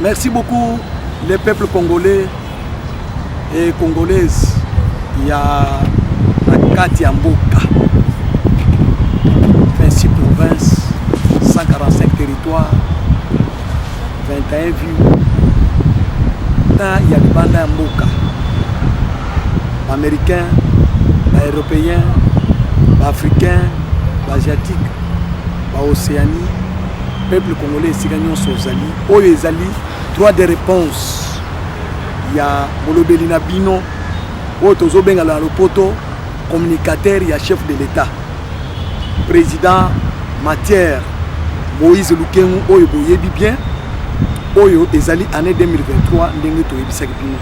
Merci beaucoup les peuples congolais et congolaises. Il y a la Kati Mboka, 26 provinces, 145 territoires, 21 villes. Là, il y a le Banda Mboka, américains, européens, africains, asiatiques, océaniques. Peuple congolais, c'est gagnant Sozali. Oh, les Ali, droit de réponse. Il y a Molobelina Bino, Otozo Bengala Lopoto, communicateur, il y a chef de l'État. Président matière, Moïse Lukengu, Oyo Boyebi bien, Oyo Ezali année 2023, Ndenge Toyebisaki Bino.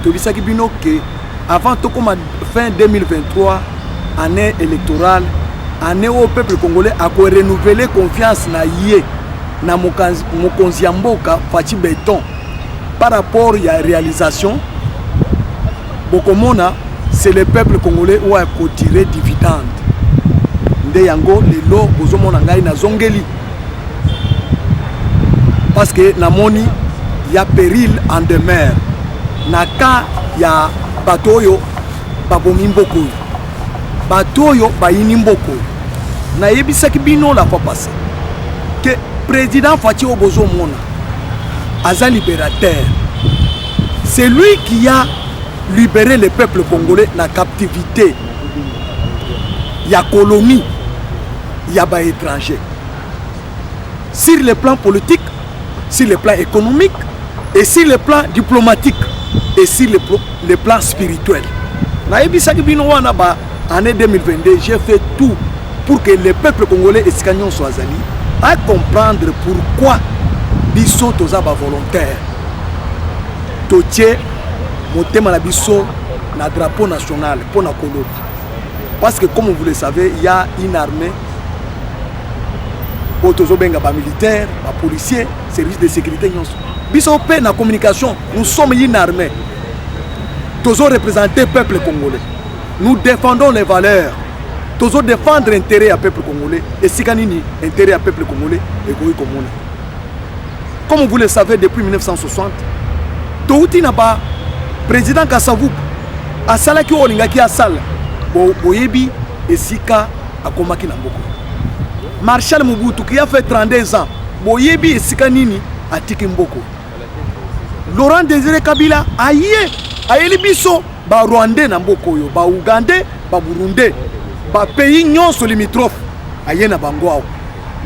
Toyebisaki Bino que avant tout comme fin 2023, année électorale, année au peuple congolais a renouvelé confiance na yé na mokonzi mboka Fachi Beton par rapport à la réalisation. Bokomona, c'est le peuple congolais où a tiré dividende. Nde yango lelo bozomona ngai na zongeli. Parce que na moni il y a péril en demeure. Na ka ya batoyo babomi mboko. Batoyo bayini mboko. Na yebisaki bino la fois passée que président Fachi Obozo Mona Aza libérateur, c'est lui qui a libéré le peuple congolais de la captivité. Il y a colonie, il y a des étrangers. Sur le plan politique, sur le plan économique, et sur le plan diplomatique, et sur le plan spirituel. Na yebisaki bino wana ba année 2022, j'ai fait tout pour que le peuple congolais escanyon soit azali à comprendre pourquoi biso toza ba volontaire totie motema na biso na drapeau national pour na koloba. Parce que comme vous le savez, il y a une armée otozo benga ba militaire, ba policier, service de sécurité nyonso. Biso pe na communication, nous sommes une armée. Tozo représenter peuple congolais. Nous défendons les valeurs. Tozo défendre l'intérêt à peuple congolais et sikanini intérêt à peuple congolais et goyi komona. Comme vous le savez depuis 1960, touti na ba président Kasavubu asalaki olingaki asala boyebi esika akomaki na mboko. Marshal Mobutu qui a fait 32 ans boyebi esika nini atiki mboko. Laurent Désiré Kabila ayeli biso ba Rwandais na mboko yo, ba Ougandais, ba Burundais, ba pays nyonso limitrophe ayena bango awo.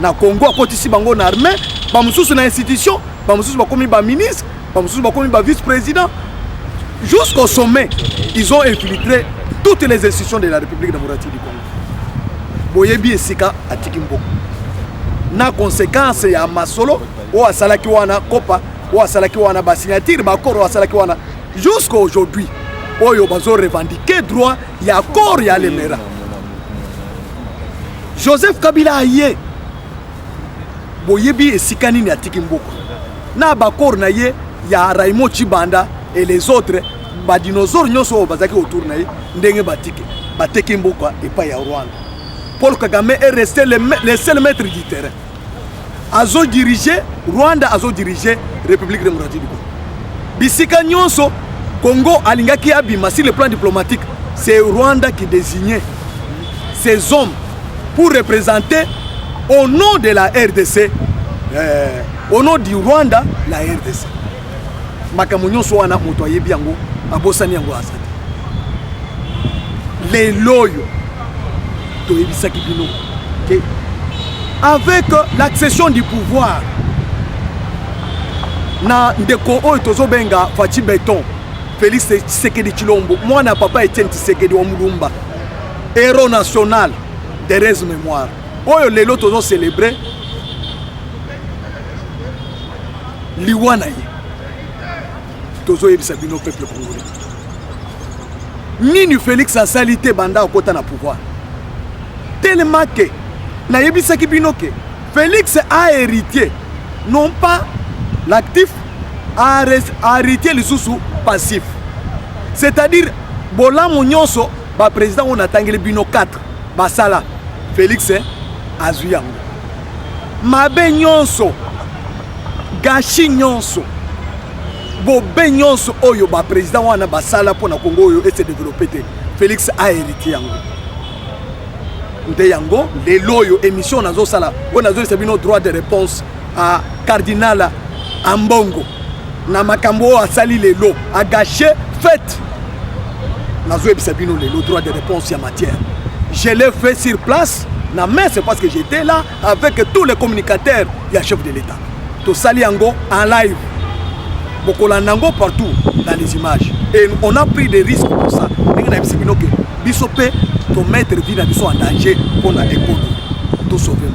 Na Congo akotisi bango na armée, ba mususu na institution, ba mususu bakomi ba ministre, ba mususu bakomi ba vice-président. Jusqu'au sommet, ils ont infiltré toutes les institutions de la République démocratique du Congo. Boyebi esika atiki mboko. Na conséquence ya masolo o asalaki wana kopa o asalaki wana ba signature ba koro asalaki wana jusqu'à aujourd'hui. Oyo bazo revendiquer droit ya accord ya Lemera. Joseph Kabila aye boyebi esikani ni atiki mboko. Na bakor na ye ya Raymond Chibanda et les autres ba dinosaures nyonso bazaki autour na ye ndenge bateki mboko et pas ya Rwanda. Paul Kagame est resté le seul maître du terrain. Azo diriger Rwanda, azo diriger République démocratique du Congo. Bisika nyonso Congo alingaki abima sur le plan diplomatique, c'est Rwanda qui désignait ces hommes pour représenter au nom de la RDC, au nom du Rwanda, la RDC. Makamunyo soana motoye biango, abosani yango asati. Les loyaux, toyebisaki bino, avec l'accession du pouvoir, na ndeko oyo tozo benga Fachi Beton, Félix Tshisekedi Tshilombo, moi na papa Etienne Tshisekedi wa Mulumba, héros national des res mémoire. Oyo lelo tozo célébrer liwana ye. Tozo yebisa bino peuple congolais. Nini Félix a salité banda okota na pouvoir. Tellement que na yebisa ki bino ke Félix a hérité non pas l'actif a hérité le sous passif. C'est-à-dire bolamu nyonso ba président on atangeli bino 4 basala Félix azui yango. Mabe nyonso gashi nyonso bobe nyonso oyo ba président wana basala pour na Congo oyo et se développer te Félix a hérité yango nde yango lelo oyo émission nazo sala on nazo sebino droit de réponse à Cardinal Ambongo na makambo asali lelo a gâché fête nazo ebisabino lelo droit de réponse ya matière je l'ai fait sur place na mais c'est parce que j'étais là avec tous les communicateurs ya chef de l'État to sali yango en live bokola nango partout dans les images et on a pris des risques pour ça ndenge na ebisabino ke biso pe to mettre vie na biso en danger pour la économie to sauver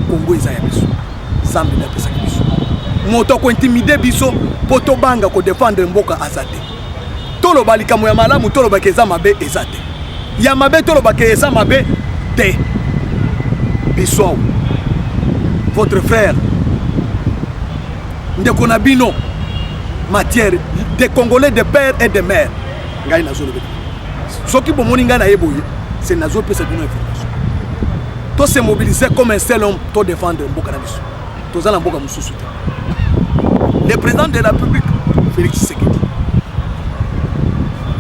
Congo eza ya biso zambi na pesa biso moto ko intimider biso po to banga ko défendre mboka azate tolo balika mo ya malamu tolo bakeza mabe ezate ya mabe tolo bakeza mabe te biso votre frère ndeko na bino matière des Congolais de père et de mère ngai na zolo ce qui bomoni nga na yeboye c'est nazo pesa bino information to se mobiliser comme un seul homme to défendre mboka na biso to zala mboka mususu le président de la République Félix Tshisekedi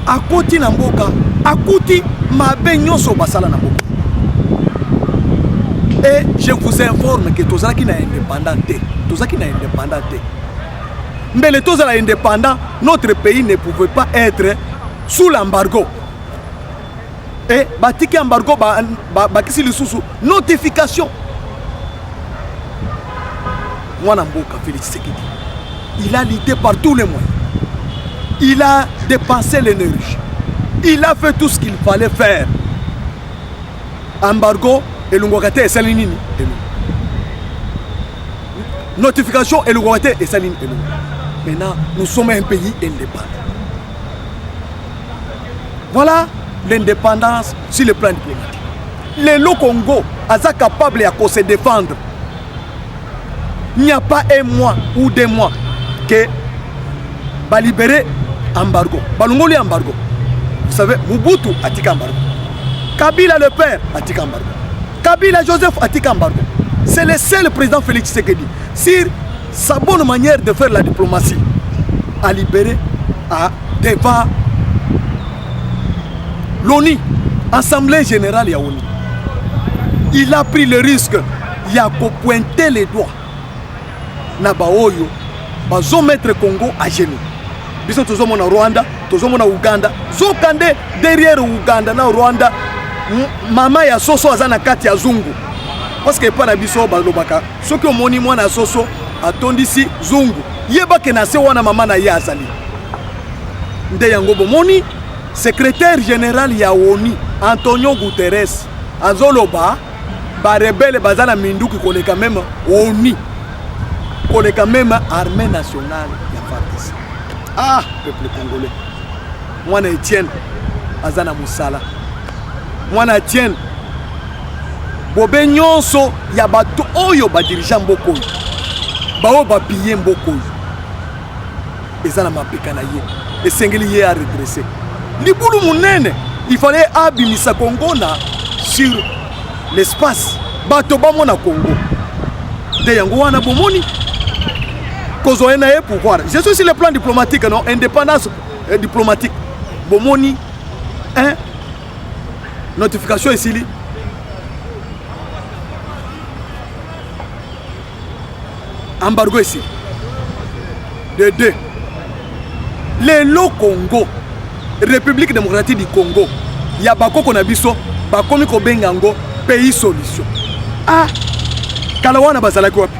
akoti na mboka akuti mabe nyonso basala na mboka et je vous informe que to zala ki na indépendant mais les tozala indépendant notre pays ne pouvait pas être sous l'embargo et batiki embargo bakisi lisusu notification mwana mboka Félix Tshisekedi il a lutté par tous les moyens il a dépensé l'énergie il a fait tout ce qu'il fallait faire embargo elungwakate esali nini notification elungwakate esali nini maintenant nous sommes un pays indépendant voilà l'indépendance sur le plan diplomatique. Le Congo est capable de se défendre. Il n'y a pas un mois ou 2 mois que va libérer embargo. Balungoli embargo. Vous savez, Mobutu a tika embargo. Kabila le père a tika embargo. Kabila Joseph a tika embargo. C'est le seul président Félix Tshisekedi sur sa bonne manière de faire la diplomatie à libérer devant l'ONU, Assemblée Générale ya ONU. Il a pris le risque, il a pointé les doigts. Nabaoyo, bazo mettre Congo à genoux. Biso tozo mona Rwanda, tozo mona Uganda, zokande derrière Uganda na Rwanda, mama ya soso azana kati ya zungu. Parce que pas na biso balobaka, soki omoni mwana soso atondisi zungu, yeba ke na se wana mama na ye azali. Nde yango bomoni secrétaire général ya ONU Antonio Guterres azoloba ba rebelle bazana minduki koleka même ONU koleka même armée nationale ya FARDC. Ah peuple congolais mwana Etienne azana musala mwana Etienne bobe nyonso ya bato oyo ba dirigeant mboko bao ba piller mboko ezana mapeka na ye esengeli ye a redresser Libulu munene, il fallait abimisa Congo sur l'espace. Bato bamo na Congo. De yango wana bomoni. Kozo ena e pouvoir. Je suis sur le plan diplomatique, non, indépendance diplomatique. Bomoni, hein? Notification ici. Embargo ici. De 2. Le Congo. République démocratique du Congo, il y a bakoko na biso, bakomi ko bengango pays solution. Ah, kalawana bazalaki wapi?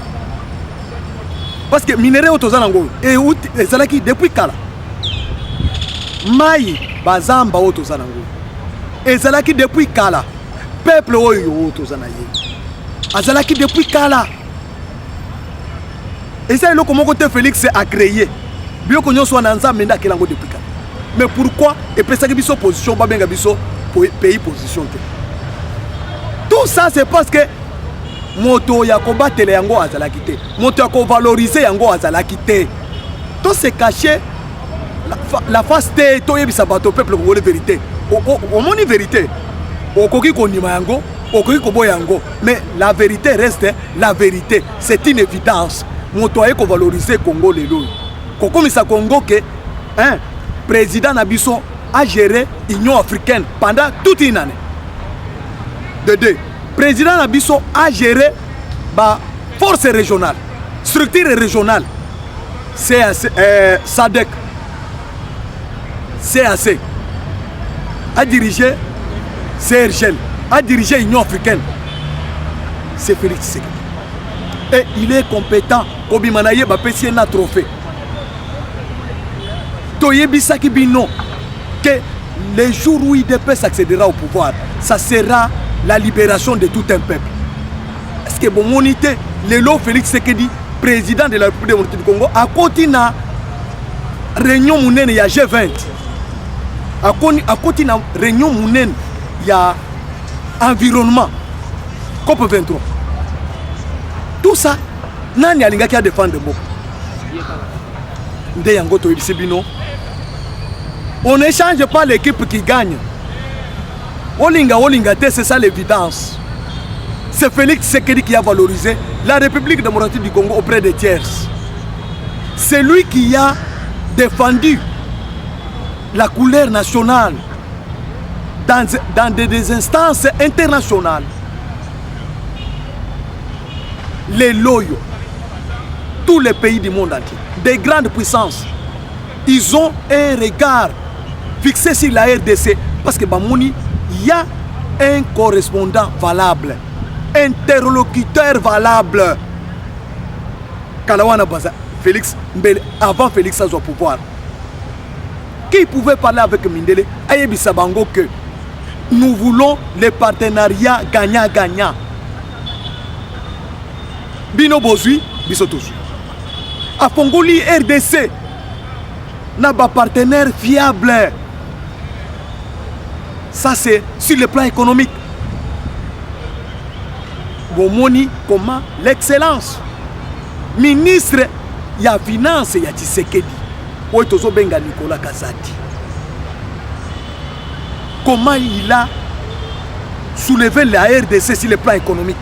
Parce que minerai otozanango et ezalaki depuis kala. Mai bazamba otozanango. Ezalaki depuis kala. Peuple oyo otozanaye. Azalaki depuis kala. Et ça eloko moko te Félix a créé. Bioko nyonso na nzambe nda kelango depuis kala. Mais pourquoi et peut-être que position pas bien biso pays position tout ça c'est parce que moto ya ko batele yango azala kité moto ya ko valoriser yango azala kité tout se cacher la face té to yebisa bato peuple congolais vérité au moni vérité okoki ko ndima yango okoki ko boya yango mais la vérité reste la vérité c'est une évidence moto aye ko valoriser Congo lelo. Kokomisa Congo que président Nabiso a géré l'Union africaine pendant toute une année. De deux, président Nabiso a géré la force régionale, structure régionale, SADC, CAC, a dirigé CRGL, a dirigé l'Union africaine. C'est Félix Tshisekedi. Et il est compétent. Kobimanaye ba pesi un trophée. Toyebisaki bino que les jours où IDPS accédera au pouvoir, ça sera la libération de tout un peuple. Est-ce que bon monité, le lot Félix Tshisekedi, président de la République démocratique du Congo, a continué à réunion mounene ya G20. A continué à réunion mounene ya environnement COP23. Tout ça, nani alinga qui a défendre mo. Nde yango to ibisibino. On ne change pas l'équipe qui gagne. Olinga c'est ça l'évidence. C'est Félix Tshisekedi qui a valorisé la République démocratique du Congo auprès des tiers. C'est lui qui a défendu la couleur nationale dans des instances internationales. Les loyaux, tous les pays du monde entier, des grandes puissances, ils ont un regard fixé sur la RDC parce que Bamouni, il y a un correspondant valable, interlocuteur valable. Kalawana Baza, Félix Mbele, avant Félix à son pouvoir, qui pouvait parler avec Mindele, Ayebi Sabango que nous voulons les partenariats gagnant-gagnant. Bino Bozui, Bisotosu. A Fongoli RDC, n'a pas partenaire fiable. Ça c'est sur le plan économique. Bomoni, comment l'excellence. Ministre, il y a finance, il y a Tshisekedi. Oitozo Benga Nicolas Kazadi. Comment il a soulevé la RDC sur le plan économique.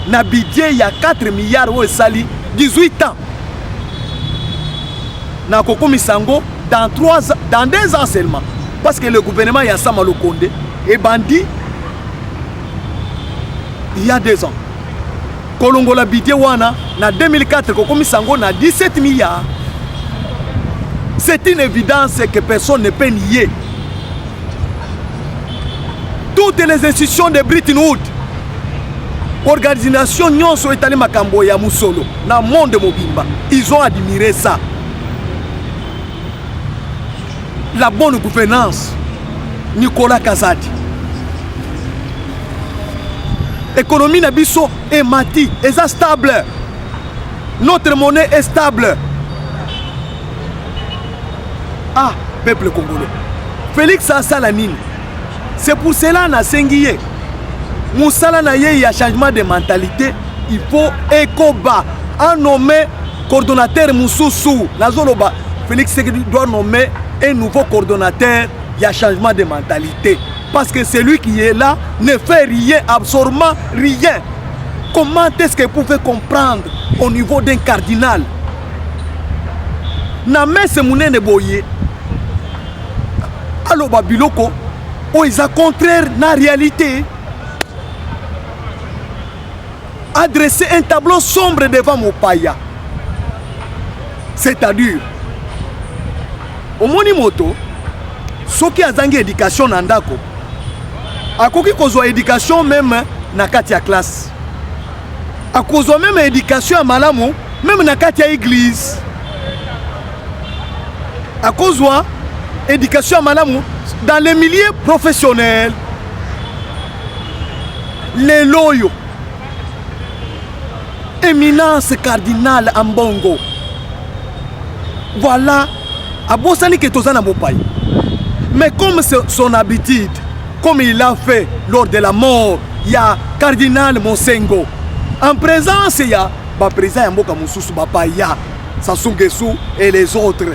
Nabidie, il y a 4 milliards au Sali, 18 ans. Na Koko Misango, dans 2 ans seulement. Parce que le gouvernement, il y a Samalo Kondé et Bandi, il y a 2 ans. Kolongo la Bidie Wana, en 2004, Koko Misango, na 17 milliards. C'est une évidence que personne ne peut nier. Toutes les institutions de Bretton Woods, organisation Nyonso Etali Makambo ya Musolo, na monde Mobimba, ils ont admiré ça. La bonne gouvernance, Nicolas Kazadi. Économie Nabiso est mati, est stable. Notre monnaie est stable. Ah, peuple congolais. Félix Salanine. C'est pour cela qu'on a sengié. Moussala na ye, il y a changement de mentalité. Il faut Ekoba en nommer coordonnateur Moussoussou. Nazoloba, Félix doit nommer un nouveau coordonnateur. Il y a changement de mentalité. Parce que celui qui est là ne fait rien, absolument rien. Comment est-ce qu'il pouvait comprendre au niveau d'un cardinal? Namé se mounene boye. Alors Babiloko, oh, ils sont contraire à la réalité. Adresser un tableau sombre devant mon païa. C'est-à-dire, au monimoto, ceux qui ont une éducation dans l'andako, à cause qu'ils ont une éducation même dans la classe, à cause de même éducation à Malamu, même dans la église, à cause de l'éducation à Malamu, dans les milieux professionnels, les loyaux, éminence cardinale en Bongo. Voilà, à Bossani qui est dans mon pays. Mais comme c'est son habitude, comme il l'a fait lors de la mort, il y a cardinal Monsengo. En présence, il y a président Yamboka Moussoussou Bapaya, Sassou Nguesso et les autres.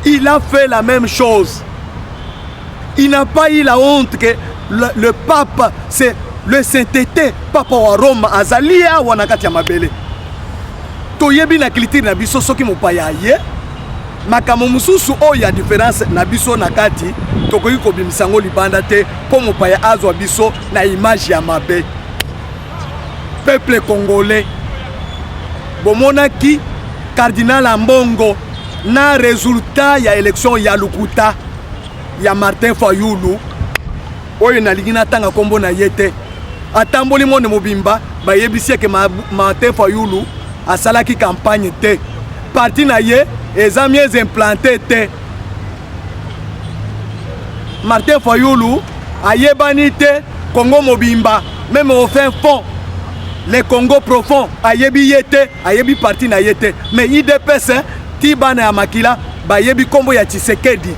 Il a fait la même chose. Il n'a pas eu la honte que le pape, c'est le Saint-Tété, Papa wa Rome, Azalia ou Anakati Mabele. toyebi na culture na biso soki mopaya ye makambo mususu oyo ya différence na biso na kati tokoki kobimisa ngo libanda te po mopaya azwa biso na image ya mabe. Peuple congolais bomonaki Cardinal Ambongo na résultat ya élection ya Lukuta ya Martin Fayulu oyo nalingi natanga kombo na yete atamboli monde mobimba bayebisi ke Martin Fayulu asalaki campagne te parti na ye eza mieux implanté te. Martin Fayulu ayebani te Congo mobimba même au fin fond le Congo profond ayebi yete ayebi parti na yete mais IDPS tibana ya makila bayebi kombo ya Tshisekedi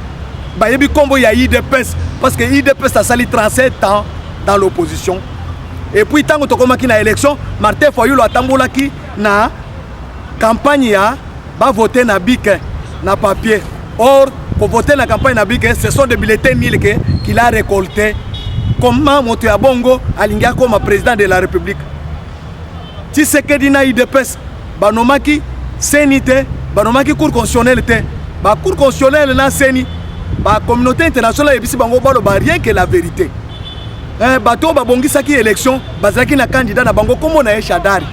bayebi kombo ya IDPS parce que IDPS a sali 37 ans dans l'opposition et puis tango tokomaki na élection Martin Fayulu atambolaki na campagne ya ba voter na bic na papier. Or pour voter na campagne na bic ce sont des bulletins nil qu'il a récolté. Comment moto ya bongo alingia comme président de la République Tshisekedi na IDPS banomaki seni te banomaki cour constitutionnelle te ba cour constitutionnelle na seni ba communauté internationale ebisi bango balo ba rien que la vérité. Bato babongisaki élection bazaki na candidat na bango komo na Shadari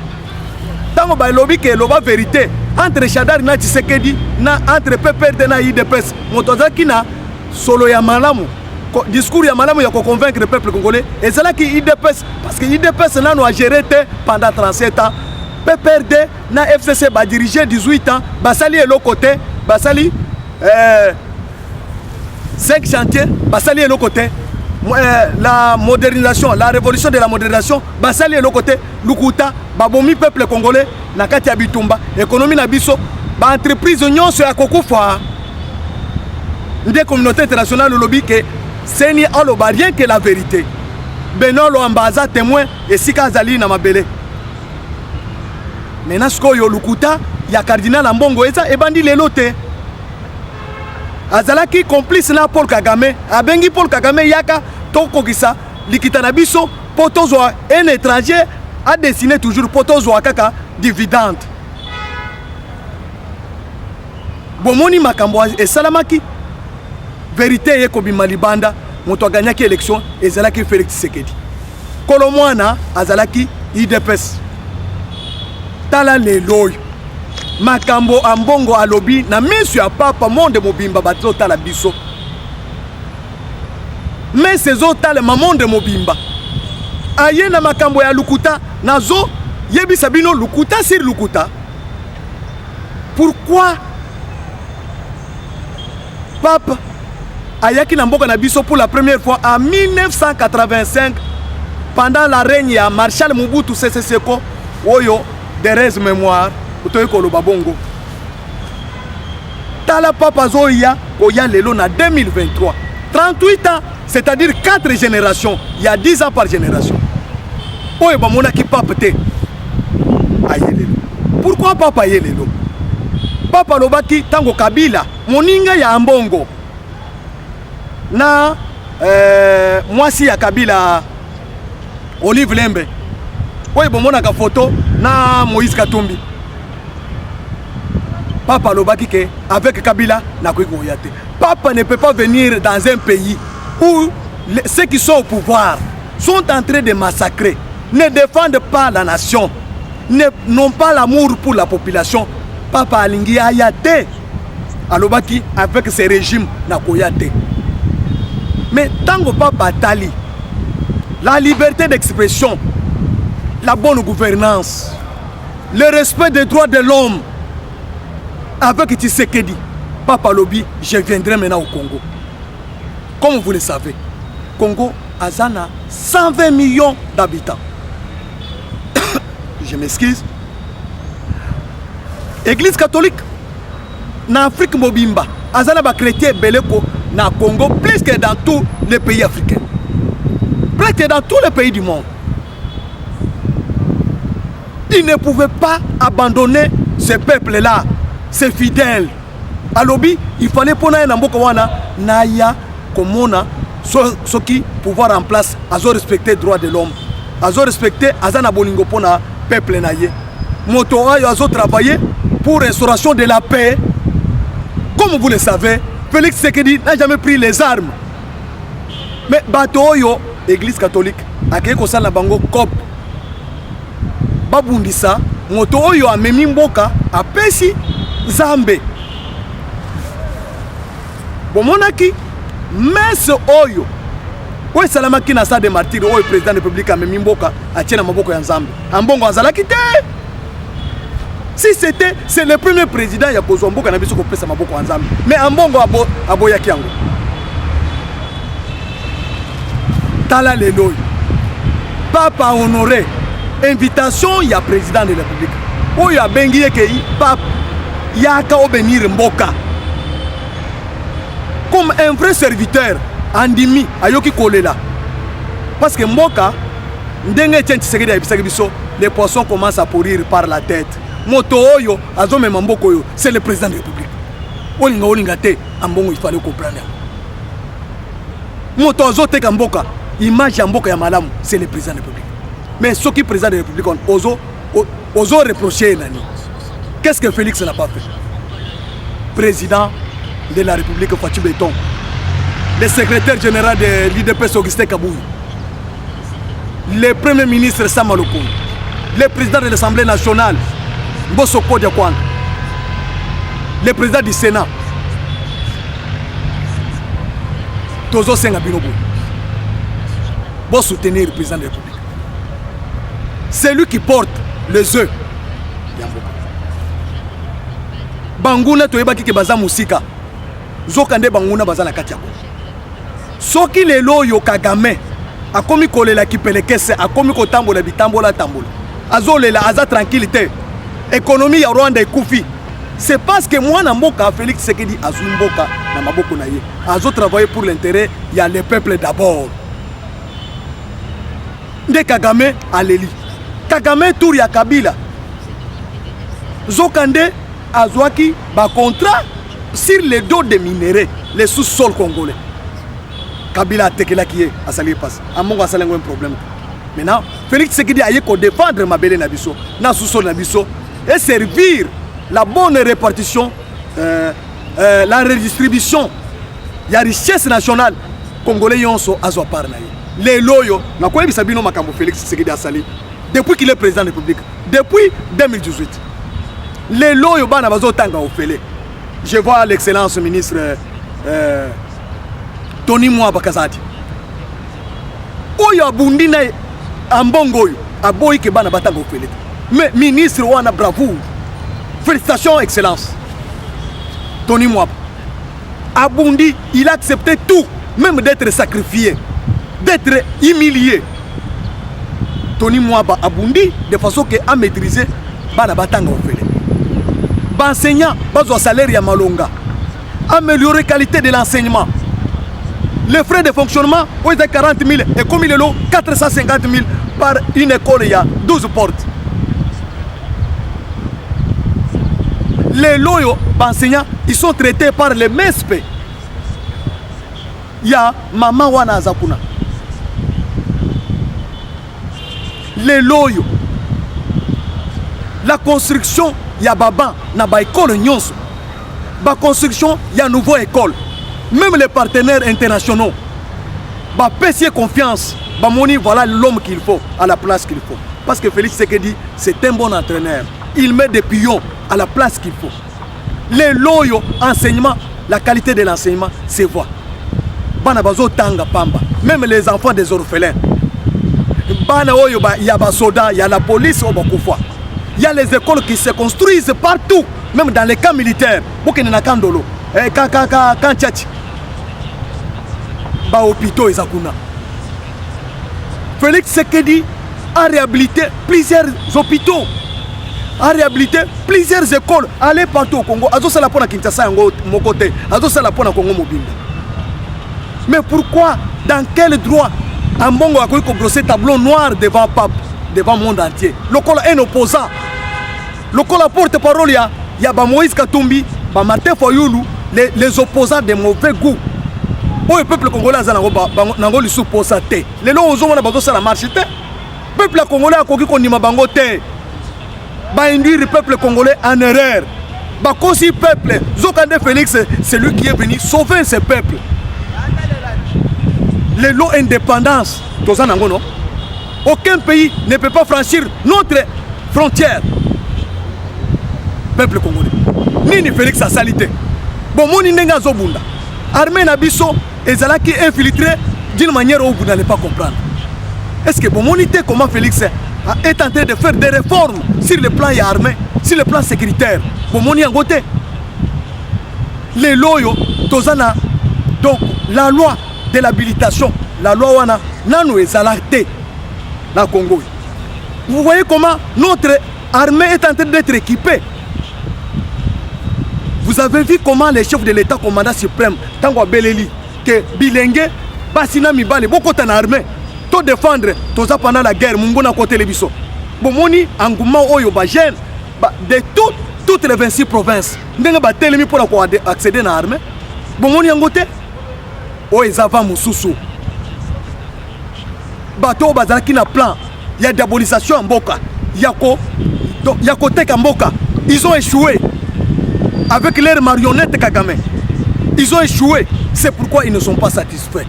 tango ba lobi ke loba vérité entre Shadari na Tshisekedi na entre PPRD na IDPS motozaki na solo ya malamu discours ya malamu ya convaincre le peuple congolais et c'est là qui IDPS parce que IDPS là nous a géré pendant 37 ans PPRD na FCC ba dirigé 18 ans basali et l'autre côté basali 5 chantiers basali et l'autre côté la modernisation la révolution de la modernisation basali et l'autre côté Lukuta babomi peuple congolais na kati ya bitumba économie na biso ba entreprise nyonso ya kokufa ndé communauté internationale lobby que seni aloba rien que la vérité. Beno lo ambaza témoin et sika azali na mabele. Maintenant sko yo Lukuta ya Cardinal Ambongo eza ebandi lelo te. Azalaki complice na Paul Kagame, abengi Paul Kagame yaka tokokisa likita na biso potozwa un étranger a dessiné toujours potozwa kaka dividende. Bomoni makambo esalamaki vérité yeko bimalibanda moto aganyaki élection ezalaki Félix Tshisekedi kolomwana azalaki IDPS tala lelo makambo Ambongo alobi na misu ya papa monde mobimba bato tala biso mais ces autres monde mobimba aye na makambo ya Lukuta nazo yebisa bino Lukuta sur Lukuta pourquoi papa ayaki na mboka na biso pour la première fois en 1985 pendant la règne ya Marshal Mobutu Sese Seko oyo Thérèse mémoire utoyi koloba bongo tala papa zoya oya lelo na 2023 38 ans c'est-à-dire 4 générations il y a 10 ans par génération oyo bamonaki papa te ayelelo pourquoi papa ayelelo papa lobaki tango Kabila moninga ya Ambongo na mwasi ya Kabila Olive Lembe oyo bomonaka photo na Moïse Katumbi papa lobaki ke avec Kabila na koya te. Papa ne peut pas venir dans un pays où ceux qui sont au pouvoir sont en train de massacrer, ne défendent pas la nation, n'ont pas l'amour pour la population. Papa alingi ayate alobaki avec ces régimes na koyate. Mais tango papa tali la liberté d'expression, la bonne gouvernance, le respect des droits de l'homme avec Tshisekedi, papa lobi, je viendrai maintenant au Congo. Comme vous le savez, Congo azana 120 millions d'habitants. Je m'excuse. Église catholique na Afrique mobimba azana ba chrétien beleko na Congo plus que dans tous les pays africains, plus que dans tous les pays du monde. Ils ne pouvaient pas abandonner ce peuple-là, ces fidèles. À l'obi, il fallait pour na mboka wana naya komona ce qui pouvoir en place azo respecter droit de l'homme, azo respecter azana bolingo pona peuple naye. moto oyo azo travailler pour restauration de la paix. Comme vous le savez, Félix Tshisekedi n'a jamais pris les armes. Mais bato oyo église catholique akei kosala bango cop babundisa moto oyo amemi mboka apesi Zambe. Bomonaki messe oyo oyo esalamaki na stade de martyre oyo président de la République amemi mboka atie na maboko ya Nzambe. Ambongo azalaki te. Si c'est le premier président ya kozwa mboka na biso kopesa maboko ya Nzambe. Mais ambongo aboyaki yango. Tala lelo. Papa honoré invitation ya président de la République. Oyo abengi yeke papa yaka obéir mboka. Comme un vrai serviteur andimi ayoki kolela. Parce que mboka ndenge tient Tshisekedi ayebisaki biso, les poissons commencent à pourrir par la tête. Moto oyo azomema mboko oyo, c'est le président de la République. Olinga te ambongo il fallait comprendre. Moto azoteka mboka, image ya mboka ya malamu, c'est le président de la République. Mais ce qui est président de la République, ozo reprocher nani. Qu'est-ce que Félix n'a pas fait? Président de la République Fatou Béton, le secrétaire général de l'IDPS Augustin Kabouy, le premier ministre Sama Lokoum, le président de l'Assemblée nationale Mbosoko Diakwang, le président du Sénat Tozo Senga Binobo. Bon soutenir le président de la République. C'est lui qui porte les œufs. Banguna toyebaki ke baza musika. Zokande banguna baza na kati yako. Soki lelo yo Kagame akomi kolela kipelekese akomi kotambola bitambola tambola. Azolela aza tranquillité. Économie ya Rwanda ekufi. C'est parce que moi na mboka Félix Tshisekedi azui mboka na maboko na ye. Azo travailler pour l'intérêt ya le peuple d'abord. Nde Kagame aleli. Kagame tour ya Kabila. Zokande azwaki ba contrat sur les dos des minéraux, les sous-sols congolais. Kabila a tekela qui est à salir passe. Amongo a salé un problème. Maintenant, Félix Tshisekedi a yeko défendre Mabele Nabiso, na sous-sol Nabiso et servir la bonne répartition, la redistribution, la richesse nationale congolais yonso azwa par na ye. Les loyo, na quoi bisabino makambo Félix Tshisekedi a sali depuis qu'il est président de la République, depuis 2018. Les loyo bana bazo tanga ofele. Je vois l'excellence ministre Tony Mwaba Kazadi. Oyo abundi na ambongo oyo aboyi ke bana batanga ofele. Mais ministre wana bravo. Félicitations excellence. Tony Mwaba. Abundi, il a accepté tout, même d'être sacrifié, d'être humilié. Tony Mwaba abundi de façon que a maîtrisé bana batanga ofele. Enseignants, pas au salaire ya malonga. Améliorer la qualité de l'enseignement. Les frais de fonctionnement, où est 40 000 et comme il est là, 450 000 par une école, il y a 12 portes. Les loyaux enseignants, ils sont traités par les MESP. Il y a Maman Wana Azapuna. Les loyaux. La construction, il y a Baba, na ba école nyonso. Ba construction, il y a nouvelle école. Même les partenaires internationaux. Ba pessier confiance. Ba moni voilà l'homme qu'il faut, à la place qu'il faut. Parce que Félix Tshisekedi, c'est un bon entraîneur. Il met des pions à la place qu'il faut. Les loyaux enseignements, la qualité de l'enseignement, c'est voix. Bana bazo tanga pamba. Même les enfants des orphelins. Bana oyo ba il y a ba soda, il y a la police au Bakoufa. Il y a les écoles qui se construisent partout, même dans les camps militaires. Bokene Kandolo, Kanchati, ba hôpitaux Ezakuna. Félix Tshisekedi a réhabilité plusieurs hôpitaux, a réhabilité plusieurs écoles. Allez partout au Congo. Azo sala pona Kinshasa yango mokote, azo sala pona Congo mobimba. Mais pourquoi, dans quel droit, Ambongo a brosser tableau noir devant Pape, devant le monde entier? Le col est un opposant. Le col porte-parole, il y a Moïse Katumbi, Martin Fayoulou, les opposants de mauvais goût. Pour le peuple congolais, il sous posaté. Les lois aux hommes ont la marche. Le peuple congolais a connu qu'on y m'a bangoté. va induire le peuple congolais en erreur. Bakosi peuple, Zokande Félix, c'est lui qui est venu sauver ce peuple. Les lots indépendance, aucun pays ne peut pas franchir notre frontière. Peuple congolais. Nini Félix a salité. Bon, mon inenga zobunda. Armée Nabiso et Zalaki infiltré d'une manière où vous n'allez pas comprendre. Est-ce que bon, monité comment Félix est en train de faire des réformes sur le plan armé, sur le plan sécuritaire. Bon, mon côté. Les loyaux, Tozana, donc la loi de l'habilitation, la loi wana, nano et Zalate, la Congo. Vous voyez comment notre armée est en train d'être équipée. Vous avez vu comment les chefs de l'État, commandant suprême, Tango Beleli, que Bilengue, Basina Mibale, beaucoup en armée, tout défendre, tout ça pendant la guerre, Mungona côté les biso. Bon, moni, engouement, oyo, bagène, de toutes les 26 provinces, n'enga ba telemi pour accéder à l'armée. Bon, moni, en côté, oyo, Zava Moussoussou. Bateau, bazalaki na plan, il y a diabolisation en Boka, il y a côté en Boka, ils ont échoué. Avec leurs marionnettes Kagame, ils ont échoué. C'est pourquoi ils ne sont pas satisfaits.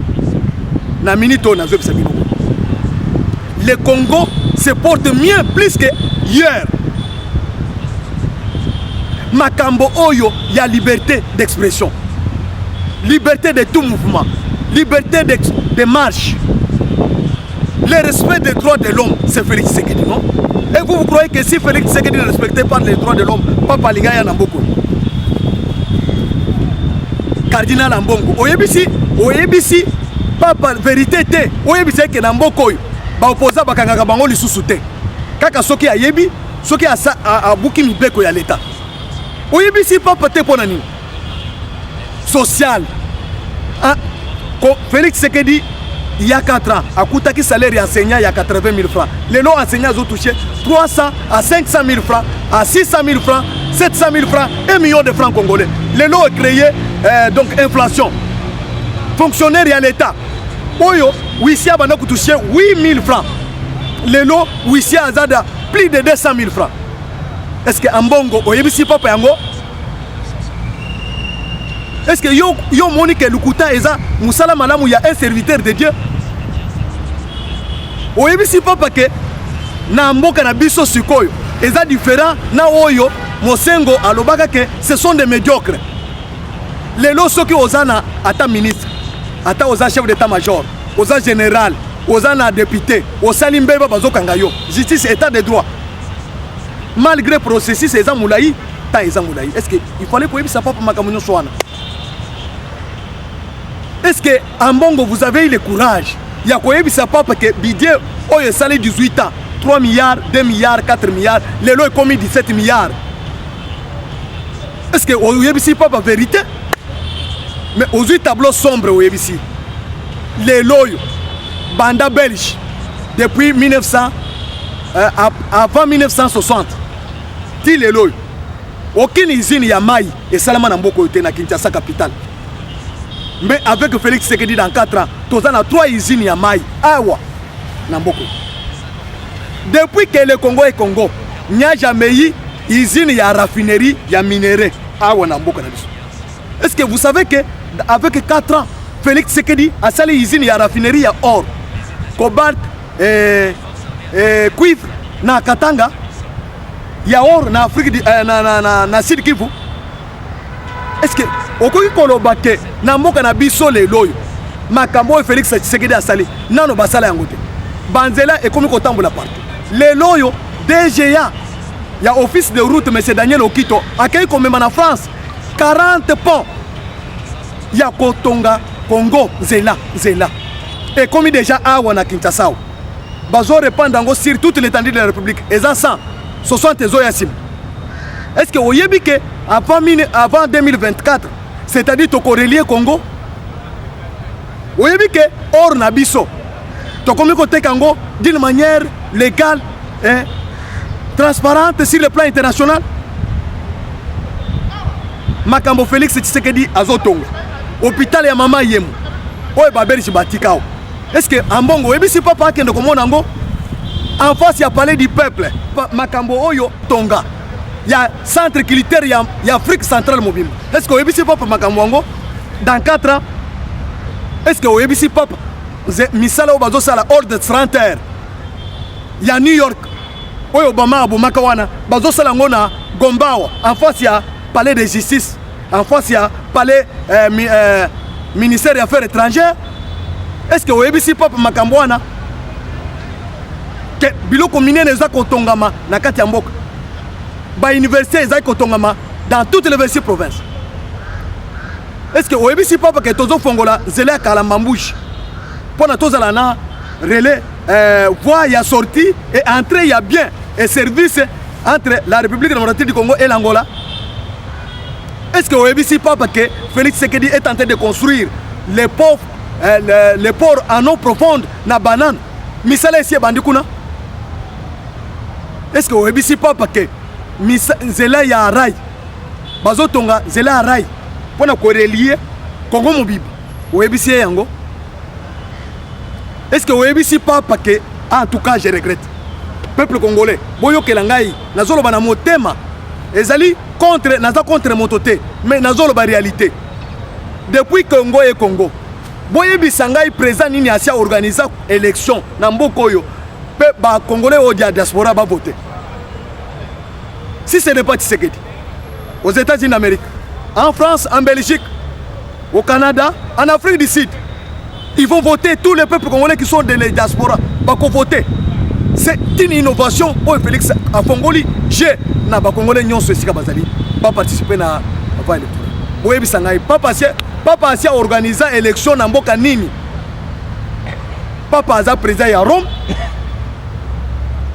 Le Congo se porte mieux plus que hier. Makambo Oyo, il y a liberté d'expression, liberté de tout mouvement, liberté de marche. Le respect des droits de l'homme, c'est Félix Tshisekedi, non? Et vous croyez que si Félix Tshisekedi ne respectait pas les droits de l'homme, Papa Lingaya Namboko, Cardinal Ambongo, oyebisi, papa vérité te, oyebisi que Namboko, ba opposa bakangaka bango lisusu te. Kaka soki ayebi, soki a buki mibeko ya l'État. Oyebisi papa te pona nini? Social. Ah, Félix Tshisekedi, il y a 4 ans, à Koutaki salaire enseignant, il y a 80 000 francs. Les lots enseignants ont touché 300 à 500 000 francs, à 600 000 francs, 700 000 francs, 1 million de francs congolais. Les lots ont créé donc inflation. Fonctionnaire à l'État. Oyo, Wissia a touché 8 000 francs. Les lots, Wissia a plus de 200 000 francs. Est-ce que Ambongo, oyebisi papa yango? Est-ce que yo Monique Lukuta Eza, Moussala Malamou, il y a un serviteur de Dieu? Oyebisi papa que na mboka na biso sikoyo eza différent na oyo Mosengo alobaka que ce sont des médiocres. Les lots soki ozana ata ministre, ata oza chef d'état-major, oza général, oza na député, osali mbeba bazokanga yo. Justice état de droit. Malgré processus eza moulayi, ta eza moulayi. Est-ce que il fallait pour ça papa makamunyo soana? Est-ce que en Bongo vous avez eu le courage? Il y a quoi ça papa que budget oyo sali 18 ans, 3 milliards, 2 milliards, 4 milliards, les lots commis 17 milliards. Est-ce que vous avez ici papa vérité? Mais aux 8 tableaux sombres vous avez ici. Les lots banda belge depuis 1900 avant 1960. Ti les lots. Aucune usine ya mai et Salama Namboko était na Kinshasa capitale. Mais avec Félix Tshisekedi dans 4 ans, tous en a 3 usines à Maï, Awa, Namboko. Depuis que le Congo est Congo, il n'y a jamais eu usine à raffinerie, il y a minerai, Awa, Namboko. Est-ce que vous savez qu'avec 4 ans, Félix Tshisekedi a sali usine à raffinerie à or, cobalt, cuivre, na Katanga, il y a or na Afrique, na Sud Kivu. Est-ce que okoki kolobake na mboka na biso le loyo makambo Félix Tshisekedi asali nano basala yango te banzela ekomi kotambola partout le loyo DGA ya office de route monsieur Daniel Okito akei komema na France 40 ponts ya kotonga Congo zela et comme déjà awa na Kinshasa bazo répandre yango sur toute l'étendue de la République eza 160 ezoyasim. Est-ce que vous savez que avant 2024, c'est-à-dire que relié Congo, vous savez que or nabiso, tu comme côté Congo d'une manière légale et transparente sur le plan international. Makambo Félix Tshisekedi azotongo. Hôpital ya mama yemu. Oye babeli chibatikao. Est-ce que ambongo ebi si papa kende komona ngo? En face, il y a palais du peuple. Makambo Oyo Tonga. Il y a centre militaire, il y a Afrique centrale mobile. Est-ce que vous avez papa Makambo dans 4 ans? Est-ce que vous avez papa Misala Obazo Sala hors de 30 heures? Il y a New York. Oyo Obama Abu Makawana. Bazo Sala Ngona Gombawa. En face, il y a palais de justice. En face, il y a palais ministère des Affaires étrangères. Est-ce que vous avez papa Makambo que biloko minene eza kotongama na kati ya mboka ba université eza kotongama dans toutes les 26 provinces? Est-ce que oyebisi papa que tozo fongola zela kala mambouche pona tozala na relais voie ya sortie et entrée ya bien et service entre la République démocratique du Congo et l'Angola? Est-ce que oyebisi papa que Félix Tshisekedi est en train de construire les ports en eau profonde na banane misala ici bandikuna? Est-ce que vous avez papa que Zela ya rail bazo tonga Zela rail pour na relier Congo Mobibi? Vous avez yango? Est-ce que vous avez papa que en tout cas je regrette peuple congolais boyo kelangai nazolo bana motema ezali contre naza contre mototé mais nazolo ba réalité depuis Congo et Congo boye bisangai présent nini asia organiser élection na mboko yo. Ba Congolais au diaspora va voter. Si ce n'est pas Tshisekedi, aux États-Unis d'Amérique, en France, en Belgique, au Canada, en Afrique du Sud, ils vont voter. Tous les peuples congolais qui sont dans les diaspora vont voter. C'est une innovation pour Félix à Fongoli. J'ai na ba Congolais nyon soisika bazali pas participer na voie électorale. Boye bisangai papa asia organiser élection na mboka nini. Papa aza président ya Rome.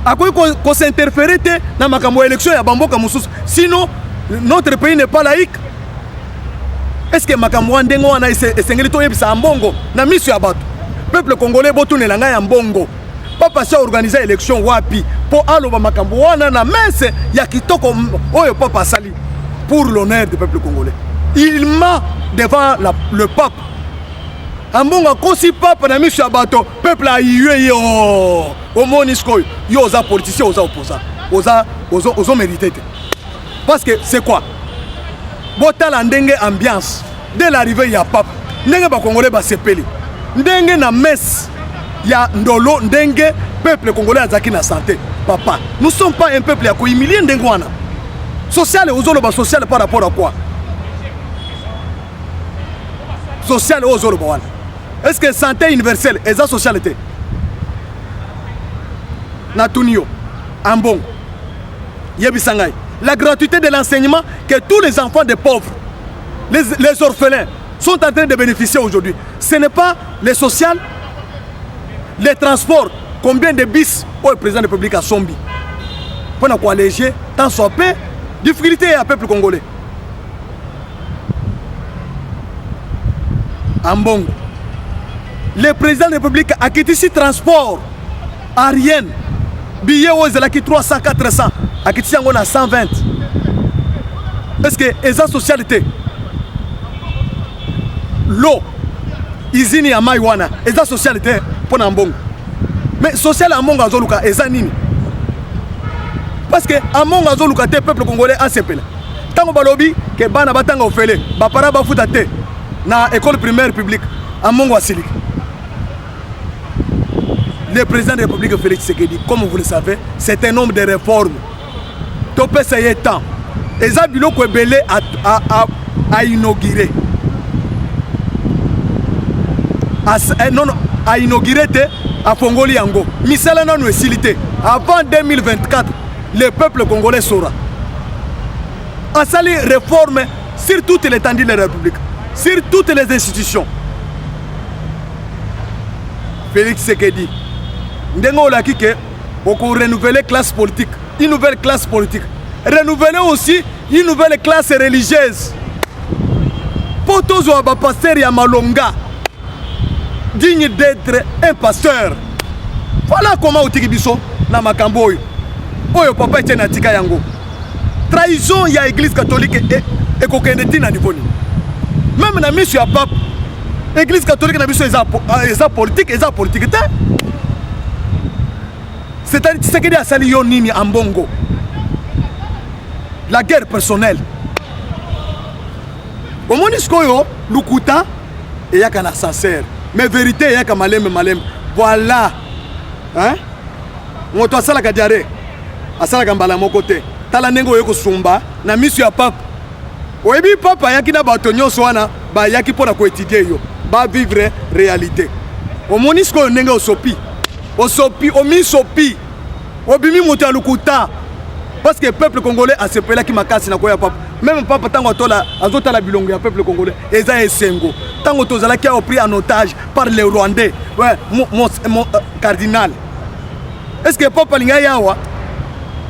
Akoy ko s'interférer dans makambo élection ya bamboka mususu. Sinon notre pays n'est pas laïque. Est-ce que makambo ndengo wana esengeli to yebisa mbongo na miso ya bato? Peuple congolais botunela ngai ya mbongo. Papa sia organiser élection wapi po aloba makambo wana na messe ya kitoko oyo papa sali pour l'honneur du peuple congolais. Il ment devant le pape. Ambonga kosi papa na miso ya bato peuple a yue yo au monisco yo oza politicien oza opposant ozo mérité. Parce que c'est quoi? Botala ndenge ambiance dès l'arrivée ya pape ndenge ba congolais ba sepeli ndenge na messe ya ndolo ndenge peuple congolais azaki na santé. Papa, nous sommes pas un peuple ya ko humilier ndenge wana. Social ozolo ba social par rapport à quoi? Social ozolo ba wana. Est-ce que santé universelle est la socialité? Natunio, Ambong, Yebisangai. La gratuité de l'enseignement que tous les enfants des pauvres, les orphelins, sont en train de bénéficier aujourd'hui. Ce n'est pas les sociales, les transports. Combien de bis au président de la République a sombi? Pour nous alléger, tant soit peu, difficulté à peuple congolais. Ambong. Le président de la République a quitté ici transport aérien. Billet aux élèves 300, 400. A quitté ici à 120. Est-ce que les socialité? L'eau, usine à Maïwana, les socialité pour Ambong. Mais social Ambong à Zoluka, les nini? Parce que Ambong à Zoluka, le peuple congolais a s'épelé. Tant que lobby, que Bana Batanga Ofele, Bapara Bafoutate, na école primaire publique, Ambong Wasilik. Le président de la République Félix Tshisekedi, comme vous le savez, c'est un homme de réformes. Topé c'est temps. Et ça, Bilo Kwebele a inauguré. A inauguré à Fongoli Yango. Misala non facilité. Avant 2024, le peuple congolais saura. A sali réforme sur toute l'étendue de la République, sur toutes les institutions. Félix Tshisekedi. Ndengo la kike, pour renouveler classe politique, une nouvelle classe politique. Renouveler aussi une nouvelle classe religieuse. Pour tous les pasteurs ya Malonga, digne d'être un pasteur. Voilà comment on dit biso na makambo oyo. Oyo papa etienne atika yango. Trahison ya église catholique et kokendeti na niveau. Même na mission ya pape, église catholique na biso eza politique te. C'est-à-dire Tshisekedi asali yo nini en Bongo. La guerre personnelle. Au Monisco yo lukuta et yaka na sincère. Mais vérité yaka malem. Voilà. Hein? Moto asala ka diare. Asala ka mbala moko te. Tala nengo yeko sumba na misu ya papa. Oyebi papa yaki na bato nyonso wana ba yaki pona ko étudier yo. Ba vivre réalité. Au Monisco yo nengo osopi. Osopi, omi sopi. Obimi moto lukuta. Parce que le peuple congolais a ce peuple qui m'a cassé na koya papa. Même papa tango tola azota la bilongo ya peuple congolais. Eza esengo. Tango tozala qui a pris en otage par les Rwandais. Ouais, mon cardinal. Est-ce que papa linga yawa?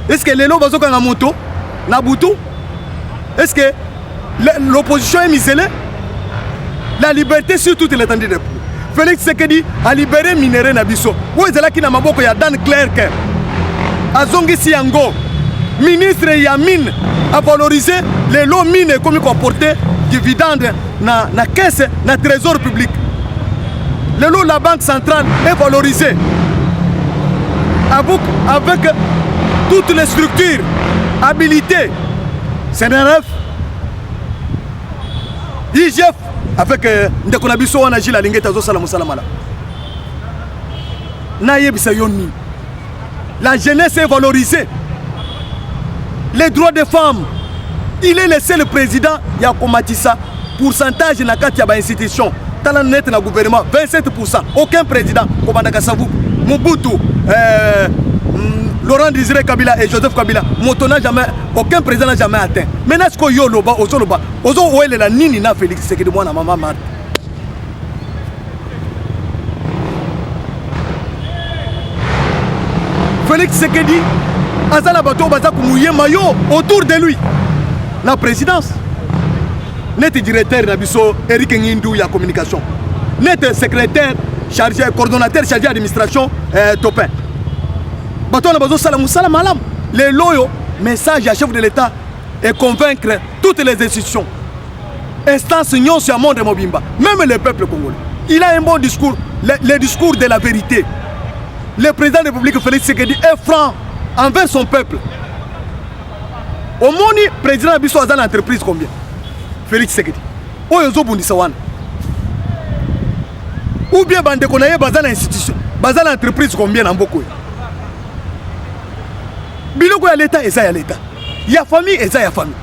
Est-ce que les lots bazoka na moto na butu? Est-ce que l'opposition est miselée? La liberté sur toute l'étendue des peuples. Félix Tshisekedi a libéré minéraux na biso. Où ezala ki na maboko ya Dan Clerc. Azongi Siango. Ministre Yamine a valorisé les lots mines comme comporter dividendes na caisse, na trésor public. Le lot de la banque centrale est valorisé avec toutes les structures habilitées. CNRF, IGF, avec Ndekonabiso Wanaji la Lingeta Zo Salamou Salamala. Nayebisa Yoni. La jeunesse est valorisée. Les droits des femmes, il est le seul président qui a combattu ça. Pourcentage dans la institution, dans le net dans le gouvernement, 27%. Aucun président, comme Ndakasavou, Mobutu, Laurent Désiré Kabila et Joseph Kabila, aucun président n'a jamais atteint. Maintenant, ce qu'on y a là-bas, on a la nini na Félix Tshisekedi moi na maman Marthe. Félix Tshisekedi Azala bato baza kumouye mayo autour de lui. La présidence. Net directeur Nabiso Eric Ngindou ya communication. Net secrétaire chargé coordonnateur chargé d'administration Topin. Bato na bazo salamou salam alam. Les loyaux message à chef de l'État et convaincre toutes les institutions. Instance Nyon sur monde Mobimba, même le peuple congolais. Il a un bon discours, le discours de la vérité. Le président de la République Félix Tshisekedi est franc envers son peuple. Au moni président Abisso a l'entreprise combien? Félix Tshisekedi. Oyozo Bundisawan. Ou bien bande konaye bazan institution, bazan entreprise combien en beaucoup. Biloko ya l'État et ça ya l'État. Ya famille et ça ya famille.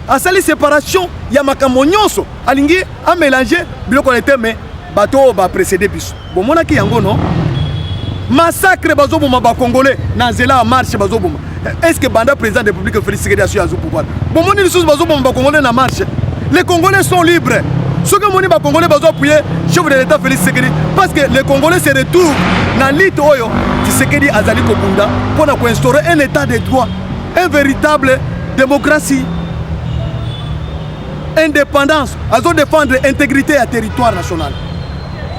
A sali séparation, ya makambo nyonso alingi a mélanger biloko ya l'État mais bato ba précéder biso. Bon mona ki yango non? Massacre bazoboma ba congolais na nzela a marche bazoboma. Est-ce que banda président de la République Félix Tshisekedi a su azu pouvoir? Bon moni les choses bazoboma ba congolais na marche. Les Congolais sont libres. Ce que moni ba congolais bazo appuyer chef de l'État Félix Tshisekedi parce que les Congolais se retrouvent dans l'île oyo Tshisekedi azali kokunda pour instaurer un état de droit, une véritable démocratie, indépendance, azo défendre l'intégrité à territoire national.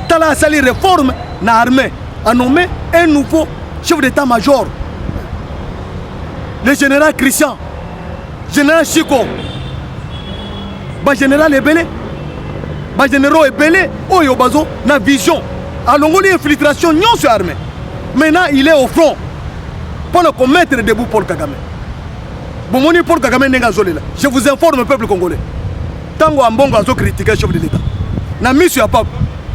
Tala sali réforme na armée a nommé un nouveau chef d'état-major, le général Christian, général Chico, le général Ebele, le général Ebele, Oyo Bazo, na vision, à l'ongoli infiltration, non sur l'armée. Maintenant, il est au front pour le commettre debout Paul Kagame. Bon, mon Paul Kagame n'est pas là. Je vous informe, peuple congolais. Tango Ambongo a critiqué le chef de l'État. Na mission à Pap,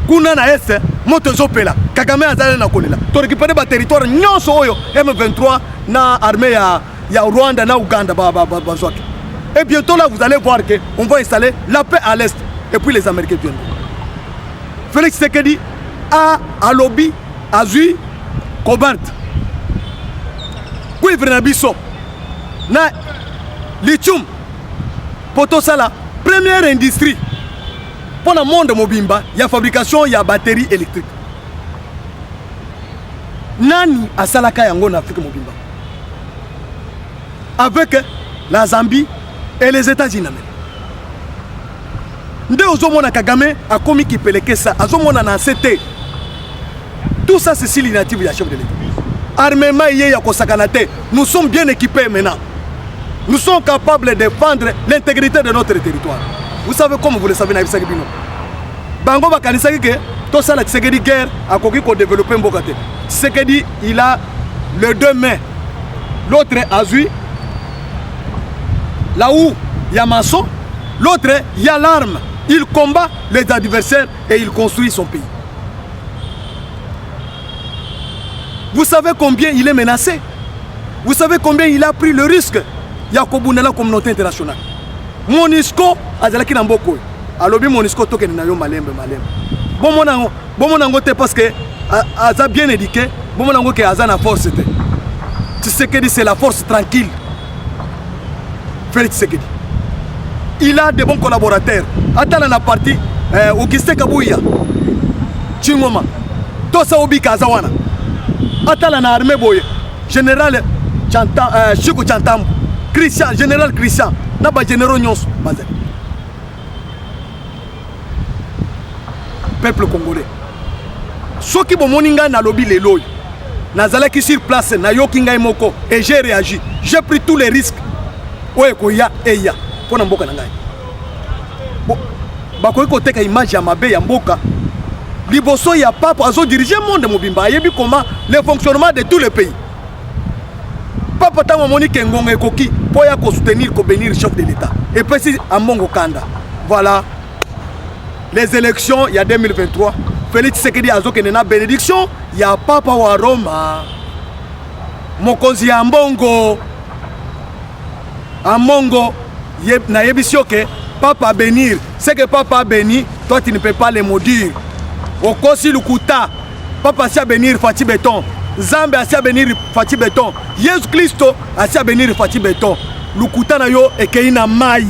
Kuna na Est, moto zopela Kagame azali na kolela to récupérer ba territoire nyonso oyo M23 na armée ya Rwanda na Uganda bazwaki. Et bientôt là vous allez voir que on va installer la paix à l'est et puis les Américains viennent. Félix Tshisekedi a lobby azui Cobalt cuivre na biso na lithium poto sala première industrie pour le monde mobimba, il y a fabrication, il y a batterie électrique. Nani a salaka yango en Afrique mobimba. Avec la Zambie et les États-Unis. Nde ozomona Kagame a commis qui peleke ça, azomona na CT. Tout ça c'est si l'initiative du chef de l'État. Armement yé ya kosakanate, nous sommes bien équipés maintenant. Nous sommes capables de défendre l'intégrité de notre territoire. Vous savez comme vous le savez na bisaki bino. Bango bakanisaki ke to sala Tshisekedi guerre a koki ko développer mbokate. Tshisekedi il a les 2 mains. L'autre est Azui. Là où il y a maçon, l'autre, il y a l'arme. Il combat les adversaires et il construit son pays. Vous savez combien il est menacé? Vous savez combien il a pris le risque? Yakobu na la communauté internationale. Monisco azalaki na mboko. Alobi Monisco tokene na yo malembe. Bon monango te parce que aza bien éduqué, bon monango ke aza na force te. Tshisekedi c'est la force tranquille. Félix Tshisekedi. Il a de bons collaborateurs. Attends la partie Augustin Kabouya. Chingoma. Tosa Obi Kazawana. Attends la armée boye. Général Chico Chantam. Christian, général Christian. Naba généraux nyonso. Peuple congolais. Ceux qui moninga na lobby les loy. Nazalaki sur place na yokinga moko et j'ai réagi. J'ai pris tous les risques. Oye koya eya. Pona mboka na ngai. Bakoyi koteka image ya mabe ya mboka. Liboso ya papa azo diriger monde mobimba. Yebi comment le fonctionnement de tous les pays. Papa tango monique ngonga ekoki po ya ko soutenir ko bénir chef de l'État. Et puis si amongo kanda. Voilà. Les élections il y a 2023. Félix Tshisekedi azokende na bénédiction ya papa wa Roma. Mokonzi ya mbongo. Amongo na yebisioke papa a bénir. C'est que papa a béni, toi tu ne peux pas les maudire. Au Kosi Lukuta, papa a bénir Fati Béton. Zambe a bénir Fati Béton. Jésus Christo a bénir Fati Béton. Lukuta na yo ekeina mai.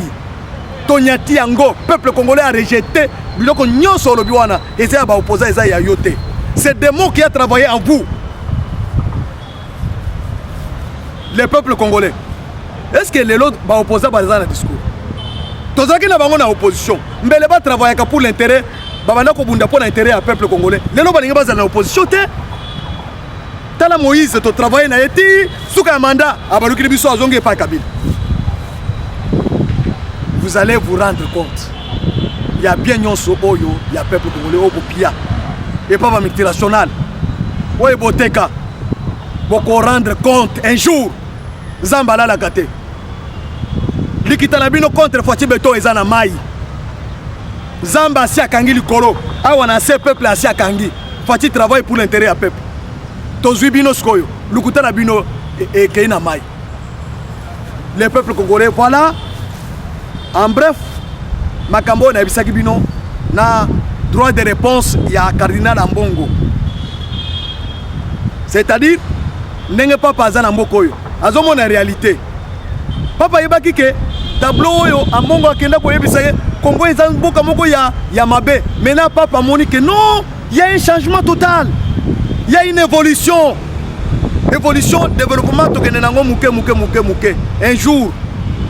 Tonyati yango, peuple congolais a rejeté. Biloko nyonso lobiwana et ça va opposer eza ya yote. C'est des mots qui a travaillé en vous. Le peuple congolais. Est-ce que les autres va opposer à dans le discours? Tous ceux qui n'ont pas d'opposition, mais les va travailler pour l'intérêt, babana ko bunda pour l'intérêt du peuple congolais. Les autres va dans l'opposition. Tala Moïse to travailler na yeti suka mandat abaluki biso azonge pa Kabila. Vous allez vous rendre compte. Il y a bien nyonso oyo, il y a peuple congolais obopia. Et pas multinational. Oye boteka. Boko rendre compte un jour. Zambala la gâté. Likitanabino contre Fati Beto ezana mai. Zamba si akangi likolo. Awana se peuple asi akangi. Fati travaille pour l'intérêt du peuple. Tozui bino skoyo. Lukutana bino et keina mai. Les peuples congolais voilà. En bref, makambo na bisaki bino na droit de réponse ya cardinal Ambongo. C'est-à-dire ndenge papa azana mboko yo. Azomo na réalité. Papa yebaki ke tableau oyo Ambongo akenda ko yebisa ye Congo ezan mboka moko ya mabe. Maintenant papa moni que non, il y a un changement total. Il y a une évolution. Évolution, développement tokende nango muke. Un jour,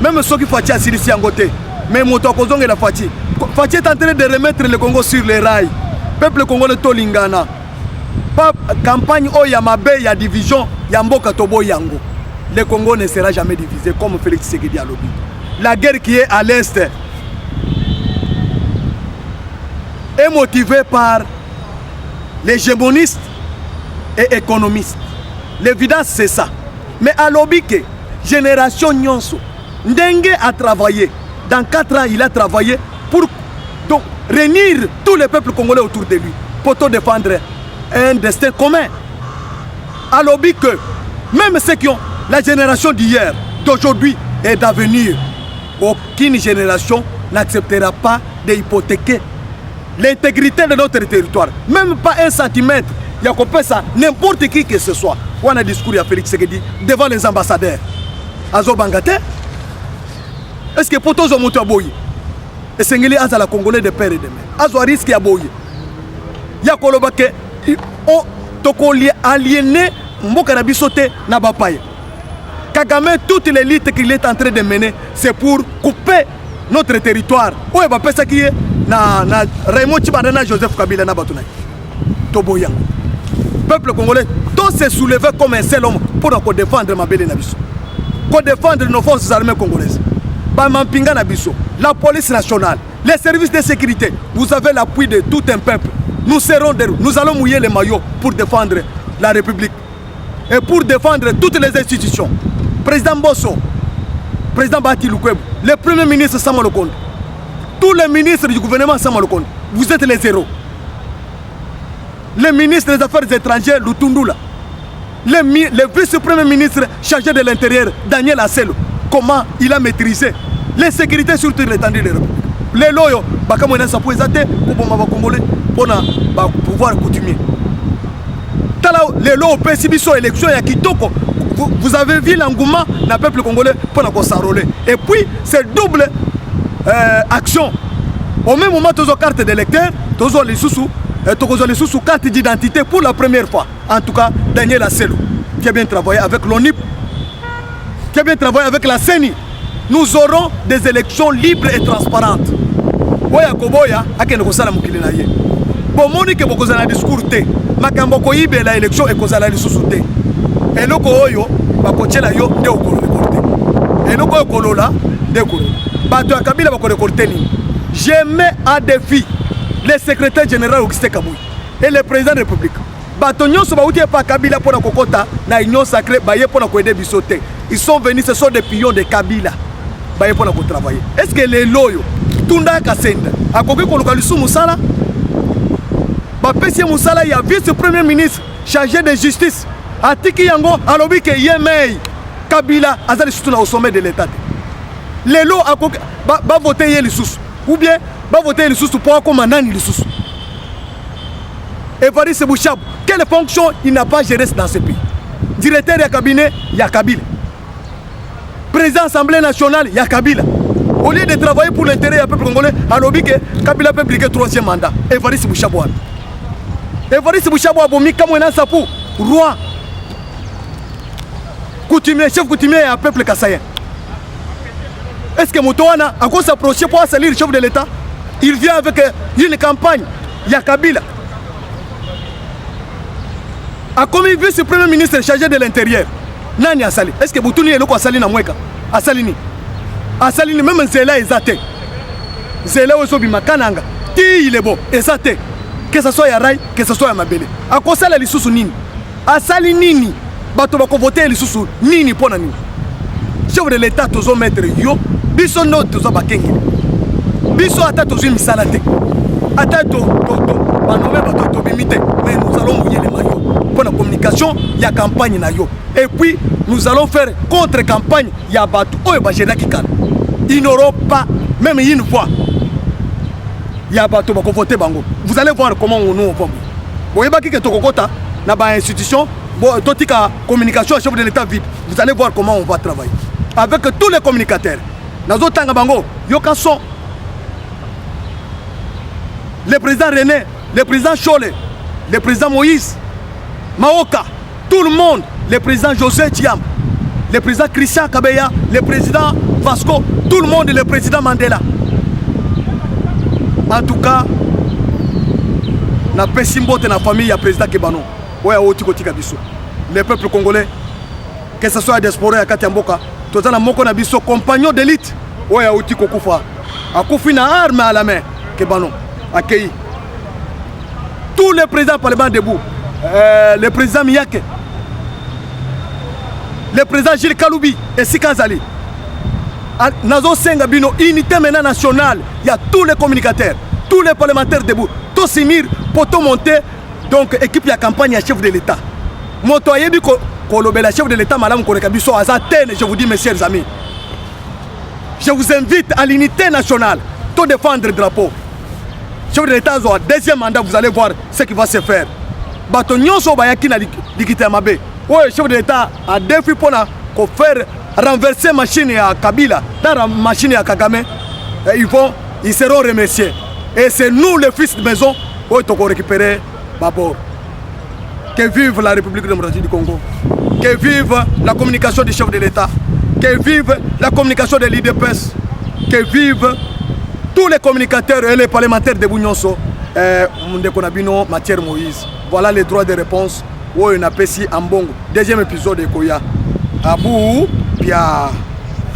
même ceux qui Fati assilisi angote, mais moto kozonge la Fati. Fati est en train de remettre le Congo sur les rails. Peuple congolais tolingana. Pas campagne o ya mabe ya division ya mboka tobo yango. Le Congo ne sera jamais divisé comme Félix Tshisekedi a lobby. La guerre qui est à l'est est motivée par les hégémonistes et économistes. L'évidence c'est ça. Mais à lobby que génération Nyonso Ndenge a travaillé. Dans 4 ans, il a travaillé pour donc réunir tous les peuples congolais autour de lui pour défendre un destin commun. À lobby que même ceux qui ont la génération d'hier, d'aujourd'hui et d'avenir, aucune génération n'acceptera pas d'hypothéquer l'intégrité de notre territoire. Même pas 1 centimètre. Il y a coupé ça, n'importe qui que ce soit. On a discours à Félix Tshisekedi devant les ambassadeurs. Azo Bangate. Est-ce que pour tous les gens qui et c'est que la Congolais de père et de mère. Azo risque à boye. Il y a kolobake o tokoli aliéné mboka na bisote na bapaye. Kagame toute l'élite qu'il est en train de mener, c'est pour couper notre territoire. Où est bapesa qui est na Raymond Tchibandana Joseph Kabila na batunay. Toboyang. Peuple congolais, tous se soulever comme un seul homme pour défendre ma belle nabiso. Pour défendre nos forces armées congolaises. Bamampinga nabiso, la police nationale, les services de sécurité, vous avez l'appui de tout un peuple. Nous serons derrière, nous allons mouiller les maillots pour défendre la République. et pour défendre toutes les institutions. Président Bosso, président Bati Lukwebo, le premier ministre Samuel Okonde, tous les ministres du gouvernement Samuel Okonde, vous êtes les zéros. Le ministre des Affaires étrangères, Lutundula, le vice-premier ministre chargé de l'Intérieur, Daniel Asselo, comment il a maîtrisé les sécurités sur toute l'étendue de la République. Les loyaux, bakamona sa pour exater pour congolais pour pouvoir coutumier. Les lois au élection et à Kitoko, vous avez vu l'engouement du peuple congolais pour la s'enrôler. Et puis, c'est double action. Au même moment, tu as une carte d'électeur, tu as les sous carte d'identité pour la première fois. En tout cas, Daniel Asselo, qui a bien travaillé avec l'ONIP, qui a bien travaillé avec la CENI. Nous aurons des élections libres et transparentes. Oya koboya akende kosala mukili na ye. Bomoni ke bokozala discours te. Makambo ko yibe la élection e kozala lisusu te. Eloko oyo bakochela yo nde okolo rekorte. Eloko oyo kolola nde okolo. Bato ya Kabila bako rekorte ni. Je mets à défi le secrétaire général Augustin Kabuyi et le président de la République. Bato nyonso bauti pa Kabila pona kokota na union sacrée baye pona ko aider biso te. Ils sont venus, ce sont des pions de Kabila. Baye pona ko travailler. Est-ce que les loyo Tunda Kasenda akoki koluka lisu musala bapesi musala ya vice-premier ministre chargé de justice atiki yango alobi ke yemei Kabila azali surtout au sommet de l'état. Les lots akoki ba voter ye lisusu ou bien ba voter lisusu pour comme nani lisusu. Evariste Bouchabou, quelle fonction il n'a pas géré dans ce pays? Directeur de cabinet, il y a Kabila. Président de l'Assemblée nationale, il y a Kabila. Au lieu de travailler pour l'intérêt du peuple congolais, alors que Kabila peut briguer 3e mandat. Evariste Bouchabou. Evariste Bouchabou a bomi comme un sapou, roi. Coutumier, chef coutumier et un peuple kassayen. Est-ce que Moutouana a quoi s'approcher pour salir le chef de l'État? Il vient avec une campagne, il y a Kabila. A commis vice-premier ministre chargé de l'intérieur. Nani a sali? Est-ce que Boutouni est le quoi sali na mweka? A salini. A salini même Zela est zate. Zela ozobi makananga. Ti il est beau. Et zate. Que ce soit ya Rai, que ce soit ya Mabele. A quoi sali lisusu nini? A sali nini? Bato bako voter lisusu nini pona nini? Chef de l'État tozo mettre yo. Biso no tozo bakenge. Biso ata tozo misalate. Ata to banome bato to bimite. Mais nous allons mouiller les maillots. Pour la communication, il y a campagne na yo. Et puis, nous allons faire contre-campagne. Il y a Batou. Ils n'auront pas, même une fois, il y a Batou qui voter bango. Vous allez voir comment nous on va. Vous voyez que Tokokota n'a pas institution, Totika communication, chef de l'État vide. Vous allez voir comment on va travailler. Avec tous les communicateurs. Nazo Tanga Bango, Yokason, le président René, le président Cholé, le président Moïse, Maoka, tout le monde, le président José Thiam, le président Christian Kabeya, le président Vasco, tout le monde et le président Mandela. En tout cas, na pesimbote na famille ya président Kebano. Ouais, le peuple congolais, que ce soit à diaspora ya Katiamboka, tout ça na moko na biso compagnon d'élite. Ouais, outi kokufa. Akufi na arme à la main Kebano accueilli. Tous les présidents parlement debout. Le président Miyake, le président Gilles Kaloubi et Sikazali. Nazo Sengabino, unité maintenant nationale. Il y a tous les communicateurs, tous les parlementaires debout. Tout s'unir pour tout monter. Donc, équipe de campagne à chef de l'État. Motoye bi kolobé la chef de l'État, madame Korekabiso, Azatene, je vous dis, mes chers amis. Je vous invite à l'unité nationale. Tout défendre le drapeau. Chef de l'État, deuxième mandat, vous allez voir ce qui va se faire. Bato nyonso bayaki na likita mabe. Ouais, chef de l'État a défi pour faire renverser machine à Kabila dans la machine à Kagame. Ils seront remerciés. Et c'est nous les fils de maison qui avons récupéré Babor. Que vive la République démocratique du Congo. Que vive la communication du chef de l'État. Que vive la communication de l'IDPS. Que vive tous les communicateurs et les parlementaires de Bougnonso. Ndekonabino, Matière Moïse. Voilà les droits de réponse. Oui, on a Pessi Ambongo. Deuxième épisode de Koya. Abou Pia.